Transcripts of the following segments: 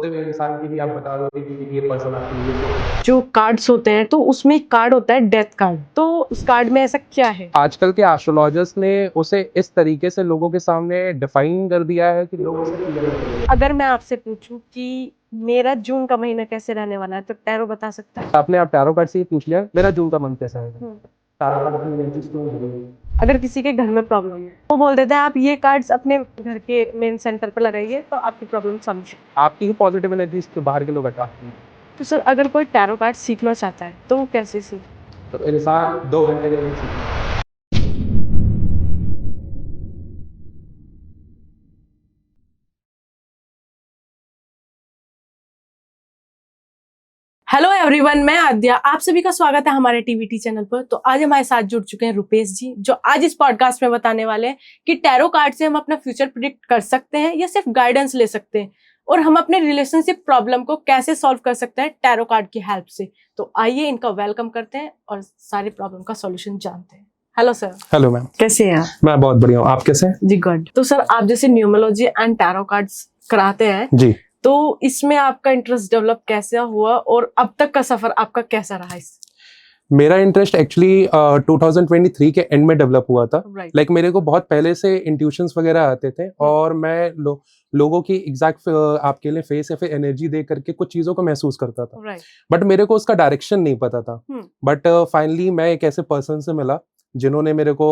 होते हुए इंसान की भी आप बता दो कि ये पर्सन आपके लिए तो जो कार्ड्स होते हैं तो उसमें एक कार्ड होता है डेथ कार्ड, तो उस कार्ड में ऐसा क्या है? आजकल के एस्ट्रोलॉजर्स ने उसे इस तरीके से लोगों के सामने डिफाइन कर दिया है कि लोग उसे क्लियर कर दें। अगर मैं आपसे पूछूं कि मेरा जून का महीना कैसे रहने वाला है तो टैरो बता सकता है? आपने आप टैरो कार्ड से ही पूछ लिया मेरा जून का मंथ कैसा है। हम्म। टैरो कार्ड की एनर्जीज क्यों हो रही है? अगर किसी के घर में प्रॉब्लम है वो बोल देता है आप ये कार्ड्स अपने घर के मेन सेंटर पर लगाइए तो आपकी प्रॉब्लम समझे। आपकी ही पॉजिटिव एनर्जीज तो बाहर के लोग हटाते हैं। तो सर अगर कोई टैरो कार्ड सीखना चाहता है तो वो कैसे सीखे? तो इंसान 2 घंटे के लिए सीखता है। हेलो एवरीवन, मैं आद्या, आप सभी का स्वागत है हमारे टीवीटी चैनल पर। तो आज हमारे साथ जुड़ चुके हैं रुपेश जी, जो आज इस पॉडकास्ट में बताने वाले हैं कि टैरो कार्ड से हम अपना फ्यूचर प्रिडिक्ट कर सकते हैं या सिर्फ गाइडेंस ले सकते हैं, और हम अपने रिलेशनशिप प्रॉब्लम को कैसे सॉल्व कर सकते हैं टैरो कार्ड की हेल्प से। तो आइए इनका वेलकम करते हैं और सारी प्रॉब्लम का सॉल्यूशन जानते हैं। Hello sir. हेलो मैम, कैसे हैं आप? मैं बहुत बढ़िया हूँ, आप कैसे हैं? जी गुड। तो सर आप जैसे न्यूमरोलॉजी एंड टैरो कार्ड्स कराते हैं, जी, तो इसमें आपका इंटरेस्ट डेवलप कैसे हुआ और अब तक का सफर आपका कैसा रहा? इस मेरा इंटरेस्ट एक्चुअली 2023 के एंड में डेवलप हुआ था। राइट। लाइक मेरे को बहुत पहले से इंट्यूशंस वगैरह आते थे और मैं लोगों की एग्जैक्ट आपके लिए फेस या फिर एनर्जी दे करके कुछ चीज़ों को महसूस करता था, राइट। बट मेरे को उसका डायरेक्शन नहीं पता था। हम्म। बट फाइनली मैं एक ऐसे पर्सन से मिला जिन्होंने मेरे को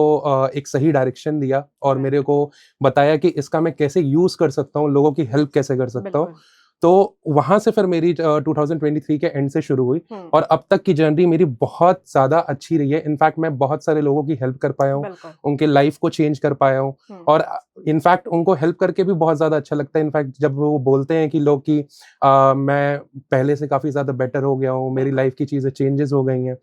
एक सही डायरेक्शन दिया और Right. मेरे को बताया कि इसका मैं कैसे यूज़ कर सकता हूँ, लोगों की हेल्प कैसे कर सकता हूँ। बिल्कुल। तो वहां से फिर मेरी 2023 के एंड से शुरू हुई हम्म। और अब तक की जर्नी मेरी बहुत ज़्यादा अच्छी रही है। इनफैक्ट मैं बहुत सारे लोगों की हेल्प कर पाया हूँ, बिल्कुल। उनके लाइफ को चेंज कर पाया हूँ और इनफैक्ट उनको हेल्प करके भी बहुत ज़्यादा अच्छा लगता है। इनफैक्ट जब वो बोलते हैं कि लोग कि मैं पहले से काफ़ी ज़्यादा बेटर हो गया हूँ, मेरी लाइफ की चीज़ें चेंजेस हो गई हैं,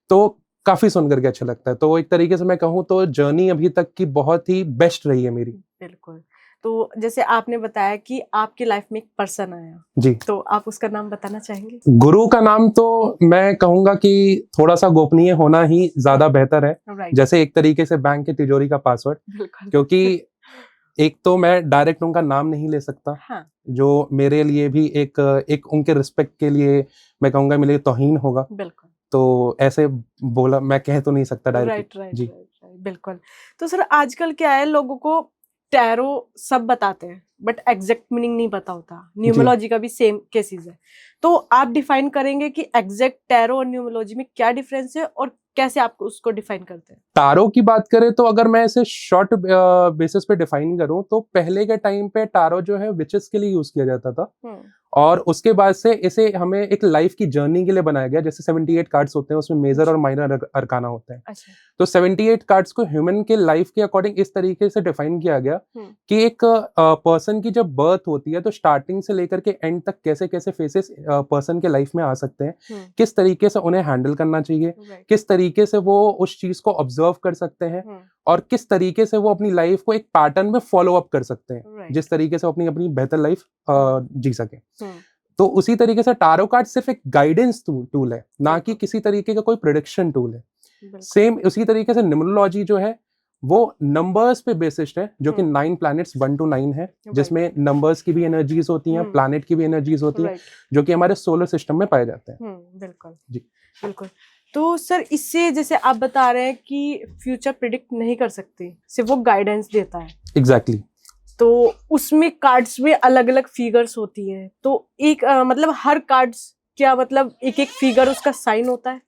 तो काफ़ी सुन करके अच्छा लगता है। तो एक तरीके से मैं कहूँ तो जर्नी अभी तक की बहुत ही बेस्ट रही है मेरी। बिल्कुल। तो जैसे आपने बताया कि आपकी लाइफ में एक पर्सन आया, जी, तो आप उसका नाम बताना चाहेंगे? गुरु का नाम तो मैं कहूंगा कि थोड़ा सा गोपनीय होना ही ज्यादा बेहतर है, राइट। जैसे एक तरीके से बैंक की तिजोरी का पासवर्ड, बिल्कुल। क्योंकि एक तो मैं डायरेक्ट उनका नाम नहीं ले सकता, हाँ। जो मेरे लिए भी एक एक उनके रिस्पेक्ट के लिए मैं कहूंगा मेरे लिए तौहीन होगा। बिल्कुल। तो ऐसे बोला मैं कह तो नहीं सकता डायरेक्टली। राइट राइट जी, राइट राइट, बिल्कुल। तो सर आजकल क्या है, लोगों को टैरो सब बताते हैं बट एग्जैक्ट मीनिंग नहीं पता होता। न्यूमरोलॉजी का भी सेम केसेस है, तो आप डिफाइन करेंगे कि एग्जैक्ट टैरो और न्यूमरोलॉजी में क्या डिफरेंस है और कैसे आप उसको डिफाइन करते हैं? टारो की बात करें तो अगर मैं इसे शॉर्ट बेसिस पे डिफाइन करूं तो पहले के टाइम पे टारो जो है विचेस के लिए यूज किया जाता था और उसके बाद से इसे हमें एक लाइफ की जर्नी के लिए बनाया गया। जैसे 78 कार्ड्स होते हैं, उसमें मेजर और माइनर अरकाना होते हैं। अच्छा। तो 78 कार्ड्स को ह्यूमन के लाइफ के अकॉर्डिंग इस तरीके से डिफाइन किया गया कि एक पर्सन की जब बर्थ होती है तो स्टार्टिंग से लेकर के एंड तक कैसे कैसे फेसेस पर्सन के लाइफ में आ सकते हैं, किस तरीके से उन्हें हैंडल करना चाहिए, किस तरीके से वो उस चीज को ऑब्जर्व कर सकते हैं और किस तरीके से वो अपनी लाइफ को एक पैटर्न में फॉलो अप कर सकते हैं, जिस तरीके से अपनी अपनी बेहतर लाइफ जी सके। तो उसी तरीके से टारो कार्ड सिर्फ एक गाइडेंस टूल है, ना कि किसी तरीके का कोई प्रिडिक्शन टूल है। सेम उसी तरीके से न्यूमरोलॉजी जो है वो नंबर्स पे बेस्ड है, जो कि 9 प्लैनेट्स 1 to 9 है, जिसमें नंबर्स की भी एनर्जीज होती हैं, प्लैनेट की भी एनर्जीज होती हैं, जो कि हमारे सोलर सिस्टम में पाए जाते हैं। बिल्कुल जी, बिल्कुल। तो सर इससे जैसे आप बता रहे हैं कि फ्यूचर प्रिडिक्ट नहीं कर सकते, सिर्फ वो गाइडेंस देता है। एग्जैक्टली। तो उसमें कार्ड्स में अलग अलग फिगर्स होती है, तो एक मतलब हर कार्ड्स क्या मतलब एक एक फिगर उसका साइन होता है?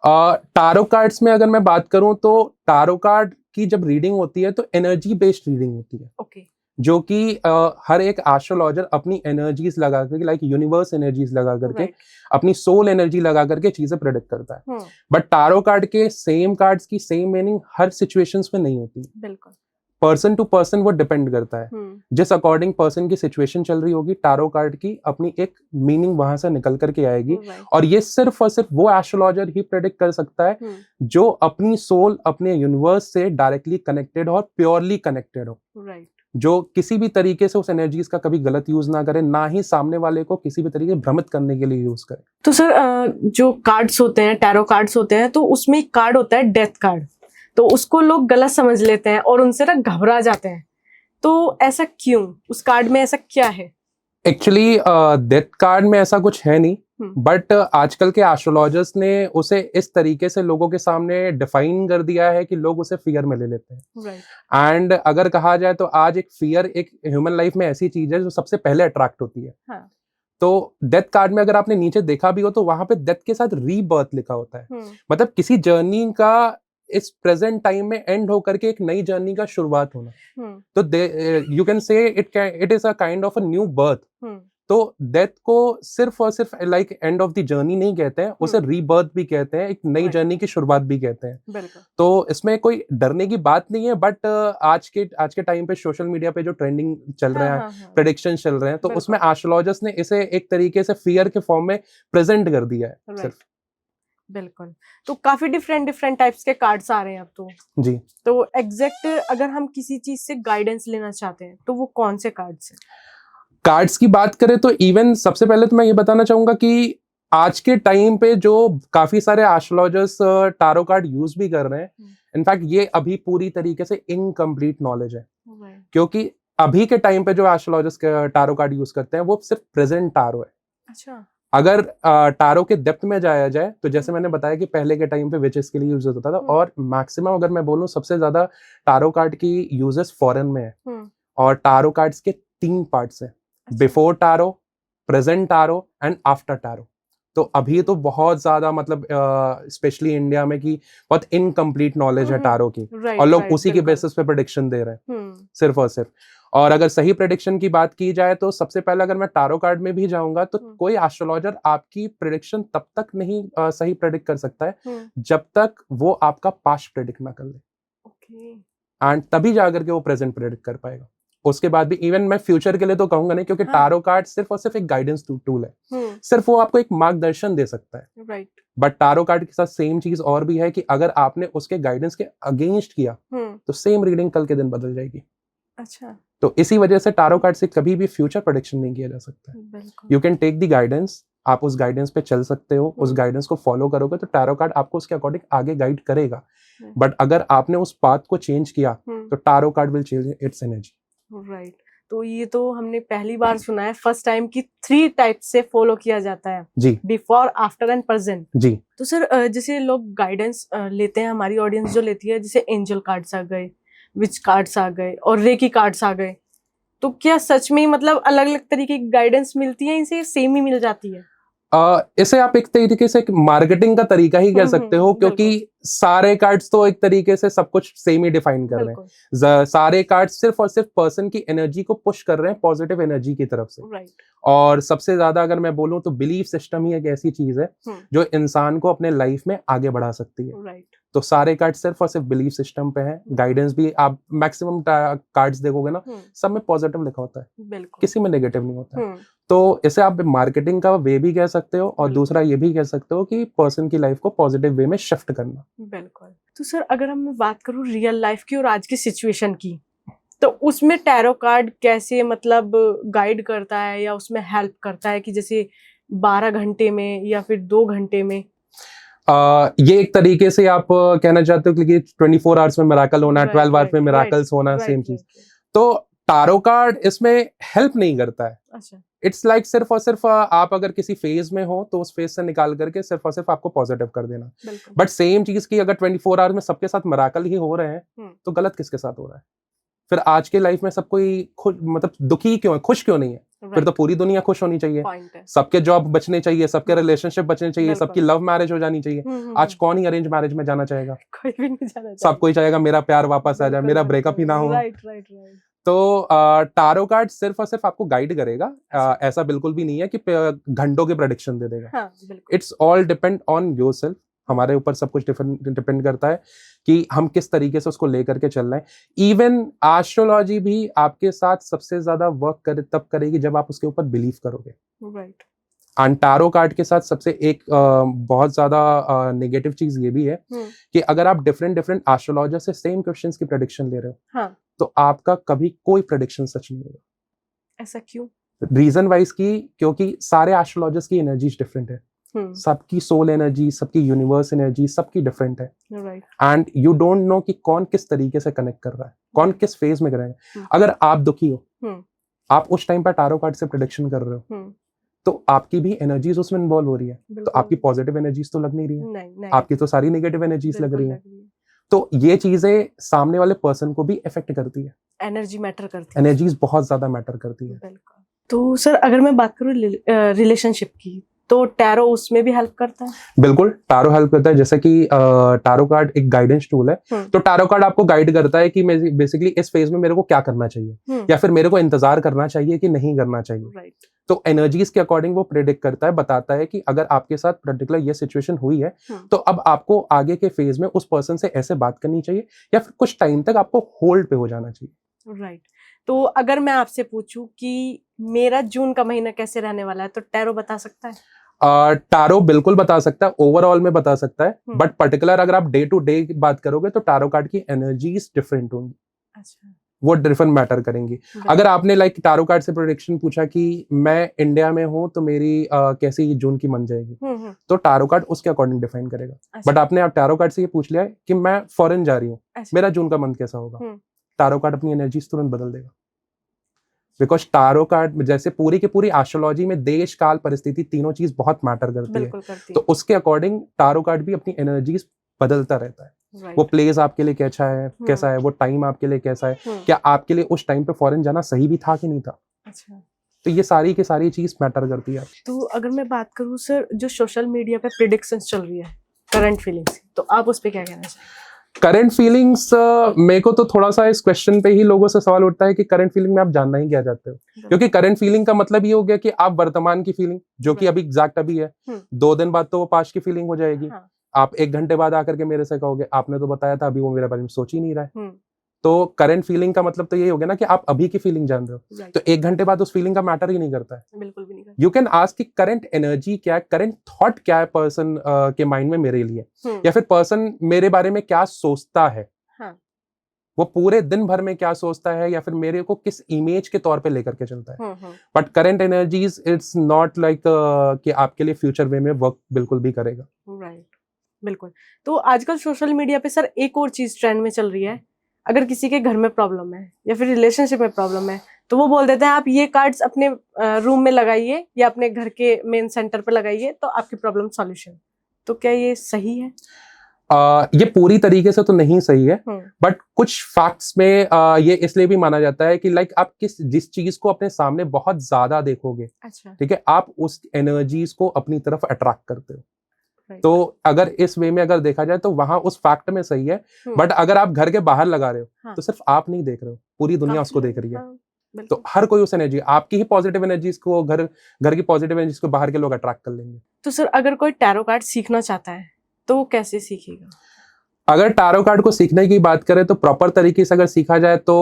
टारो कार्ड्स में अगर मैं बात करूं तो टारो कार्ड की जब रीडिंग होती है तो एनर्जी बेस्ड रीडिंग होती है। ओके। जो कि हर एक एस्ट्रोलॉजर अपनी एनर्जीज लगा करके, लाइक यूनिवर्स एनर्जीज लगा करके, अपनी सोल एनर्जी लगा करके चीजें प्रेडिक्ट करता है। बट टारो कार्ड के सेम कार्ड्स की सेम मीनिंग हर सिचुएशंस में नहीं होती। बिल्कुल। पर्सन टू पर्सन वो डिपेंड करता है, जिस अकॉर्डिंग पर्सन की सिचुएशन चल रही होगी टारो कार्ड की अपनी एक मीनिंग वहां से निकल करके आएगी। और ये सिर्फ और सिर्फ वो एस्ट्रोलॉजर ही प्रेडिक्ट कर सकता है जो अपनी सोल अपने यूनिवर्स से डायरेक्टली कनेक्टेड हो और प्योरली कनेक्टेड हो, जो किसी भी तरीके से उस एनर्जीज का कभी गलत यूज ना करे, ना ही सामने वाले को किसी भी तरीके भ्रमित करने के लिए यूज करे। तो सर जो कार्ड्स होते हैं, टैरो कार्ड्स होते हैं, तो उसमें एक कार्ड होता है डेथ कार्ड, तो उसको लोग गलत समझ लेते हैं और उनसे ना घबरा जाते हैं, तो ऐसा क्यों? उस कार्ड में ऐसा क्या है? एक्चुअली डेथ कार्ड में ऐसा कुछ है नहीं, बट आजकल के एस्ट्रोलॉजर्स ने उसे इस तरीके से लोगों के सामने डिफाइन कर दिया है कि लोग उसे फियर में ले लेते हैं। एंड अगर कहा जाए तो आज एक फियर एक ह्यूमन लाइफ में ऐसी चीज है जो सबसे पहले अट्रैक्ट होती है। हाँ. तो डेथ कार्ड में अगर आपने नीचे देखा भी हो तो वहां पे डेथ के साथ रीबर्थ लिखा होता है। मतलब किसी जर्नी का इस प्रेजेंट टाइम में एंड होकर के एक नई जर्नी का शुरुआत होना। तो you can say it is a kind of a new birth. तो डेथ को सिर्फ और सिर्फ like end of the journey नहीं कहते हैं, उसे रीबर्थ भी कहते हैं, एक नई जर्नी की शुरुआत भी कहते हैं। तो इसमें कोई डरने की बात नहीं है, बट आज के टाइम पे सोशल मीडिया पे जो ट्रेंडिंग चल रहा है, प्रेडिक्शन चल रहे हैं, तो उसमें एस्ट्रोलॉजर्स ने इसे एक तरीके से फियर के फॉर्म में प्रेजेंट कर दिया है सिर्फ। बिल्कुल। तो काफी डिफरेंट टाइप्स के कार्ड्स आ रहे हैं अब तो जी। तो एग्जैक्ट अगर हम किसी चीज से गाइडेंस लेना चाहते हैं तो वो कौन से कार्ड्स हैं? कार्ड्स की बात करें तो इवन सबसे पहले तो मैं ये बताना चाहूंगा कि आज के टाइम पे जो काफी सारे एस्ट्रोलॉजर्स टारो कार्ड यूज भी कर रहे हैं, इनफैक्ट ये अभी पूरी तरीके से इनकम्प्लीट नॉलेज है, क्योंकि अभी के टाइम पे जो एस्ट्रोलॉजर्स टारो कार्ड यूज करते हैं वो सिर्फ प्रेजेंट टारो है। अच्छा। अगर टारो के डेप्थ में जाया जाए तो जैसे मैंने बताया कि पहले के टाइम पे विचेस के लिए यूज होता था, और मैक्सिमम अगर मैं बोलूं सबसे ज्यादा टारो कार्ड की यूजेस फॉरेन में है। और टारो कार्ड्स के 3 पार्ट्स हैं, before tarot, present tarot and after tarot. तो अभी तो बहुत ज्यादा मतलब स्पेशली इंडिया में कि बहुत इनकम्प्लीट नॉलेज है टारो की, और लोग उसी के बेसिस पे प्रेडिक्शन दे रहे हैं सिर्फ और सिर्फ। और अगर सही प्रेडिक्शन की बात की जाए तो सबसे पहले अगर मैं टारो कार्ड में भी जाऊंगा तो कोई एस्ट्रोलॉजर आपकी प्रेडिक्शन तब तक नहीं सही प्रेडिक्ट कर सकता है जब तक वो आपका पास्ट प्रेडिक्ट ना कर ले, एंड तभी जाकर के वो प्रेजेंट प्रेडिक्ट कर पाएगा। उसके बाद भी इवन मैं फ्यूचर के लिए तो कहूंगा नहीं, क्योंकि टारो कार्ड सिर्फ और सिर्फ एक गाइडेंस टूल है, सिर्फ वो आपको एक मार्गदर्शन दे सकता है। बट टारो कार्ड के साथ सेम चीज और भी है कि अगर आपने उसके गाइडेंस के अगेंस्ट किया तो सेम रीडिंग कल के दिन बदल जाएगी। अच्छा। तो इसी वजह से टारो कार्ड से कभी भी फ्यूचर प्रेडिक्शन नहीं किया जा सकता। You can take the guidance, आप उस गाइडेंस पे चल सकते हो, उस गाइडेंस को फॉलो करोगे तो टारो कार्ड आपको उसके अकॉर्डिंग आगे गाइड करेगा। बट अगर आपने उस पाथ को चेंज किया तो tarot card will change its energy. Right. तो ये तो हमने पहली बार सुना है, फर्स्ट टाइम की 3 टाइप से फॉलो किया जाता है जी, बिफोर, आफ्टर एंड प्रेजेंट जी। तो सर जैसे लोग गाइडेंस लेते हैं, हमारी ऑडियंस जो लेती है, जैसे एंजल कार्ड्स आ गए, विच कार्ड्स आ गए और रेकी कार्ड्स आ गए, तो क्या सच में मतलब अलग अलग तरीके की गाइडेंस मिलती है, इनसे सेम ही मिल जाती है? इसे आप एक तरीके से मार्केटिंग का तरीका ही कह सकते हो, क्योंकि सारे कार्ड्स तो एक तरीके से सब कुछ सेम ही डिफाइन कर रहे हैं। सारे कार्ड्स सिर्फ और सिर्फ पर्सन की एनर्जी को पुश कर रहे हैं पॉजिटिव एनर्जी की तरफ से। और सबसे ज्यादा अगर मैं बोलूं तो बिलीफ सिस्टम ही एक ऐसी चीज है जो इंसान को अपने लाइफ में आगे बढ़ा सकती है। तो सारे कार्ड सिर्फ और सिर्फ बिलीफ सिस्टम पे हैं। गाइडेंस भी आप मैक्सिमम कार्ड्स देखोगे ना, सब में पॉजिटिव लिखा होता है, किसी में नेगेटिव नहीं होता है। तो इसे आप मार्केटिंग का वे भी कह सकते हो, और दूसरा ये भी कह सकते हो कि पर्सन की लाइफ को पॉजिटिव वे में शिफ्ट करना। बिल्कुल। तो सर अगर हम बात करूं रियल लाइफ की और आज की सिचुएशन की, तो उसमें टैरो कार्ड कैसे मतलब गाइड करता है या उसमें हेल्प करता है कि जैसे 12 घंटे में या फिर 2 घंटे में? ये एक तरीके से आप कहना चाहते हो कि 24 आवर्स में मिराकल होना, 12 आवर्स में मिराकल्स होना, सेम चीज। तो टारो कार्ड इसमें हेल्प नहीं करता है। अच्छा। इट्स लाइक सिर्फ और सिर्फ आप अगर किसी फेज में हो तो उस फेज से निकाल करके सिर्फ और सिर्फ आपको पॉजिटिव कर देना। बट सेम चीज की अगर 24 आवर्स में सबके साथ मिराकल ही हो रहे हैं तो गलत किसके साथ हो रहा है? फिर आज के लाइफ में सब कोई मतलब दुखी क्यों है, खुश क्यों नहीं है? फिर तो पूरी दुनिया खुश होनी चाहिए, सबके जॉब बचने चाहिए, सबके रिलेशनशिप बचने चाहिए, सबकी लव मैरिज हो जानी चाहिए। आज कौन ही अरेंज मैरिज में जाना चाहेगा? कोई भी नहीं जाना चाहेगा। सब कोई चाहेगा मेरा प्यार वापस आ जाए, मेरा ब्रेकअप ही ना हो। तो टारो कार्ड सिर्फ और सिर्फ आपको गाइड करेगा, ऐसा बिल्कुल भी नहीं है कि घंटों की प्रेडिक्शन दे देगा। It's all depend on yourself. हमारे ऊपर सब कुछ डिपेंड करता है कि हम किस तरीके से उसको लेकर के चल रहे हैं। इवन एस्ट्रोलॉजी भी आपके साथ सबसे ज्यादा वर्क तब करेगी जब आप उसके ऊपर बिलीव करोगे। राइट। एंड टारो कार्ड के साथ सबसे एक बहुत ज्यादा नेगेटिव चीज ये भी है कि अगर आप डिफरेंट एस्ट्रोलॉजर से सेम क्वेश्चंस की प्रेडिक्शन ले रहे हो, तो आपका कभी कोई प्रेडिक्शन सच नहीं होगा। ऐसा क्यों? रीजन वाइज की, क्योंकि सारे एस्ट्रोलॉजर्स की एनर्जीज डिफरेंट है। सबकी सोल एनर्जी, सबकी यूनिवर्स एनर्जी सबकी डिफरेंट है। एंड यू डोंट नो कि कौन किस तरीके से कनेक्ट कर रहा है, कौन किस फेज में कर रहा है। अगर आप दुखी हो आप उस टाइम पर टैरो कार्ड से प्रेडिक्शन कर रहे हो, तो आपकी भी एनर्जीज उसमें इन्वॉल्व हो रही है, तो आपकी पॉजिटिव एनर्जीज तो लग नहीं रही है, नहीं, आपकी तो सारी नेगेटिव एनर्जीज लग रही है। तो ये चीजें सामने वाले पर्सन को भी इफेक्ट करती है, एनर्जी मैटर करती है, एनर्जीज बहुत ज्यादा मैटर करती है। तो सर अगर मैं बात करूँ रिलेशनशिप की, तो टैरो उसमें भी हेल्प करता है? बिल्कुल, टैरो हेल्प करता है। जैसे कि टैरो कार्ड एक गाइडेंस टूल है, तो टैरो कार्ड आपको गाइड करता है कि बेसिकली इस फेज में मेरे को क्या करना चाहिए, या फिर मेरे को इंतजार करना चाहिए कि नहीं करना चाहिए। तो एनर्जीज के अकॉर्डिंग वो प्रेडिक्ट करता है, बताता है कि अगर आपके साथ पर्टिकुलर ये सिचुएशन हुई है, तो अब आपको आगे के फेज में उस पर्सन से ऐसे बात करनी चाहिए, या फिर कुछ टाइम तक आपको होल्ड पे हो जाना चाहिए। राइट। तो अगर मैं आपसे पूछूं कि मेरा जून का महीना कैसे रहने वाला है, तो टैरो बता सकता है? टैरो बिल्कुल बता सकता है, ओवरऑल में बता सकता है, बट पर्टिकुलर अगर आप डे टू डे की बात करोगे तो टैरो कार्ड की एनर्जीज डिफरेंट होंगी। अच्छा, वो डिफरेंट मैटर करेंगी। अगर आपने लाइक टैरो कार्ड से प्रेडिक्शन पूछा कि मैं इंडिया में हूं तो मेरी कैसी जून की मन जाएगी, तो टैरो कार्ड उसके अकॉर्डिंग डिफाइन करेगा। अच्छा। बट आपने आप टैरो कार्ड से ये पूछ लिया है कि मैं फॉरेन जा रही हूँ, मेरा जून का मंथ कैसा होगा, टैरो कार्ड अपनी एनर्जीज तुरंत बदल देगा। बिकॉज टैरो कार्ड जैसे पूरी की पूरी एस्ट्रोलॉजी में देश काल परिस्थिति तीनों चीज बहुत मैटर करती है, तो उसके अकॉर्डिंग टैरो कार्ड भी अपनी एनर्जीज बदलता रहता है। वो प्लेस आपके लिए कैसा है, वो टाइम आपके लिए कैसा है, क्या आपके लिए उस टाइम पे फॉरेन जाना सही भी था कि नहीं था। अच्छा। तो ये सारी की सारी चीज मैटर करती है। तो अगर मैं बात करूँ सर, जो सोशल मीडिया पे प्रेडिक्शंस चल रही है करंट फीलिंग्स, तो आप उस पे क्या कहना चाहिए? करंट फीलिंग्स, मेरे को तो थोड़ा सा इस क्वेश्चन पे ही लोगों से सवाल उठता है कि करंट फीलिंग में आप जानना ही क्या चाहते हो, क्योंकि करंट फीलिंग का मतलब ये हो गया कि आप वर्तमान की फीलिंग जो कि अभी एग्जैक्ट अभी है, 2 दिन बाद तो वो पास्ट की फीलिंग हो जाएगी। आप 1 घंटे बाद आकर के मेरे से कहोगे आपने तो बताया था, अभी वो मेरे बारे में सोच ही नहीं रहा है। तो करंट फीलिंग का मतलब तो ये हो गया ना कि आप अभी की फीलिंग जान रहे हो, तो 1 घंटे बाद उस फीलिंग का मैटर ही नहीं करता है। बिल्कुल भी नहीं करता। यू कैन आस्क कि करंट एनर्जी क्या है, करंट थॉट क्या है पर्सन के माइंड में मेरे लिए, या फिर पर्सन मेरे बारे में क्या सोचता है, वो पूरे दिन भर में क्या सोचता है, या फिर मेरे को किस इमेज के तौर पे लेकर के चलता है। But current energies it's not like कि आपके लिए फ्यूचर वे में वर्क बिल्कुल भी करेगा। राइट, बिल्कुल। तो आजकल सोशल मीडिया पे सर एक और चीज ट्रेंड में चल रही है, अगर किसी के घर में प्रॉब्लम है या फिर रिलेशनशिप में प्रॉब्लम है, तो वो बोल देते हैं आप ये कार्ड्स अपने रूम में लगाइए या अपने घर के मेन सेंटर पे लगाइए तो आपकी प्रॉब्लम सॉल्यूशन। तो क्या ये सही है? ये पूरी तरीके से तो नहीं सही है, बट कुछ फैक्ट्स में ये इसलिए भी माना जाता है कि लाइक आप जिस चीज को अपने सामने बहुत ज्यादा देखोगे, अच्छा, ठीक है, आप उस एनर्जीज को अपनी तरफ अट्रैक्ट करते हो। तो अगर इस वे में अगर देखा जाए तो वहां उस फैक्ट में सही है, बट अगर आप घर के बाहर लगा रहे हो तो सिर्फ आप नहीं देख रहे हो, पूरी दुनिया उसको देख रही है। तो हर कोई उस एनर्जी, आपकी ही पॉजिटिव एनर्जीज को, घर की पॉजिटिव एनर्जीज को बाहर के लोग अट्रैक्ट कर लेंगे। तो सर अगर कोई टैरो कार्ड सीखना चाहता है तो वो कैसे सीखेगा? अगर टैरो कार्ड को सीखने की बात करें तो प्रॉपर तरीके से अगर सीखा जाए तो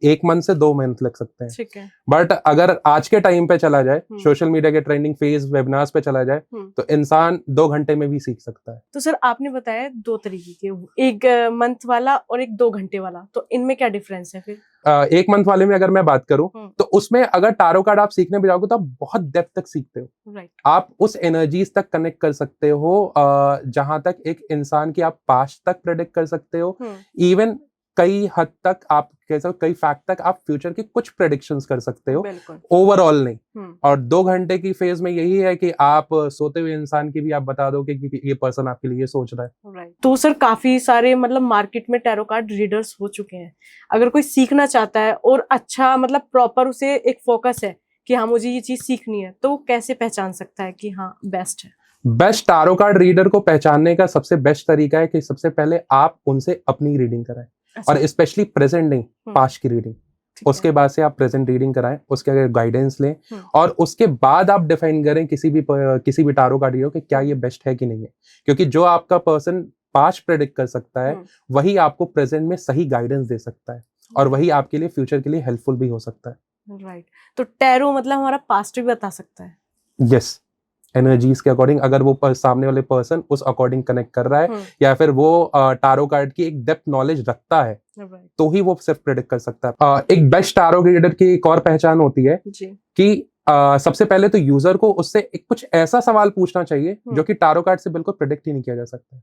1 मंथ से 2 मंथ लग सकते हैं। ठीक है। बट अगर आज के टाइम पे चला जाए, सोशल मीडिया के ट्रेंडिंग फेज वेबिनार्स पे चला जाए, तो इंसान 2 घंटे में भी सीख सकता है। तो सर आपने बताया 2 तरीके के, 1 मंथ वाला और एक 2 घंटे वाला, तो इनमें क्या डिफरेंस है फिर? 1 मंथ वाले में अगर मैं बात करूं तो उसमें अगर टैरो कार्ड आप सीखने भी जाओगे तो आप बहुत डेप्थ तक सीखते हो। राइट। आप उस एनर्जीज तक कनेक्ट कर सकते हो जहां तक एक इंसान की आप पास्ट तक प्रेडिक्ट कर सकते हो, इवन कई हद तक आप कैसे कई फैक्ट तक आप फ्यूचर की कुछ प्रेडिक्शंस कर सकते हो, ओवरऑल नहीं। और 2 घंटे की फेज में यही है कि आप सोते हुए इंसान की भी आप बता दो कि ये पर्सन आपके लिए सोच रहा है। राइट। तो सर काफी सारे मतलब मार्केट में टैरो कार्ड रीडर्स हो चुके हैं, अगर कोई सीखना चाहता है और अच्छा मतलब प्रॉपर उसे एक फोकस है कि हाँ मुझे ये चीज सीखनी है, तो वो कैसे पहचान सकता है कि हाँ बेस्ट है? बेस्ट टैरो कार्ड रीडर को पहचानने का सबसे बेस्ट तरीका है कि सबसे पहले आप उनसे अपनी रीडिंग कराएं। अच्छा। और स्पेशली प्रेजेंट नहीं, पास्ट की रीडिंग। उसके बाद से आप प्रेजेंट रीडिंग कराएं, उसके गाइडेंस लें, और उसके बाद आप डिफाइन करें किसी भी टैरो कार्ड रीडर कि क्या ये बेस्ट है कि नहीं है। क्योंकि जो आपका पर्सन पास्ट प्रेडिक्ट कर सकता है वही आपको प्रेजेंट में सही गाइडेंस दे सकता है, और वही आपके लिए फ्यूचर के लिए हेल्पफुल भी हो सकता है। राइट। तो टैरो मतलब हमारा पास्ट भी बता सकता है? यस, एनर्जीज के अकॉर्डिंग, अगर वो सामने वाले पर्सन उस अकॉर्डिंग कनेक्ट कर रहा है या फिर वो टैरो कार्ड की एक डेप्थ नॉलेज रखता है, तो ही वो सिर्फ प्रेडिक्ट कर सकता है। एक बेस्ट टैरो रीडर की एक और पहचान होती है कि सबसे पहले तो यूजर को उससे कुछ ऐसा सवाल पूछना चाहिए जो कि टारो कार्ड से बिल्कुल प्रेडिक्ट ही नहीं किया जा सकता।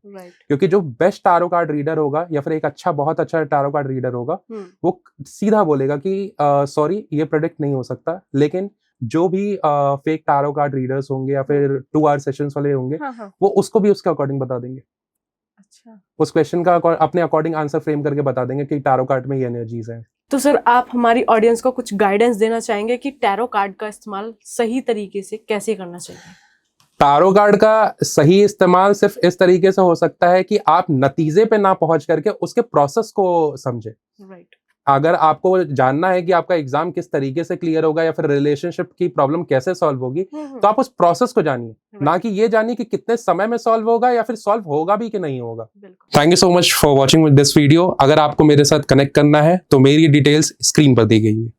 क्योंकि जो बेस्ट टारो कार्ड रीडर होगा या फिर एक बहुत अच्छा टारो कार्ड रीडर होगा, वो सीधा बोलेगा कि सॉरी ये प्रेडिक्ट नहीं हो सकता। लेकिन जो भी फेक टारो कार्ड रीडर्स होंगे या फिर 2 आवर सेशंस वाले होंगे, वो उसको भी उसके अकॉर्डिंग बता देंगे। अच्छा, उस क्वेश्चन का अपने अकॉर्डिंग आंसर फ्रेम करके बता देंगे कि टारो कार्ड में ये एनर्जीज है। तो सर आप हमारी ऑडियंस को कुछ गाइडेंस देना चाहेंगे कि टैरो कार्ड का इस्तेमाल सही तरीके से कैसे करना चाहिए? टारो कार्ड का सही इस्तेमाल सिर्फ इस तरीके से हो सकता है कि आप नतीजे पे ना पहुंच करके उसके प्रोसेस को समझे। राइट। अगर आपको जानना है कि आपका एग्जाम किस तरीके से क्लियर होगा या फिर रिलेशनशिप की प्रॉब्लम कैसे सॉल्व होगी, तो आप उस प्रोसेस को जानिए, ना कि ये जानिए कि कितने समय में सॉल्व होगा या फिर सॉल्व होगा भी कि नहीं होगा। Thank you so much for watching this video. अगर आपको मेरे साथ कनेक्ट करना है तो मेरी डिटेल्स स्क्रीन पर दी गई है।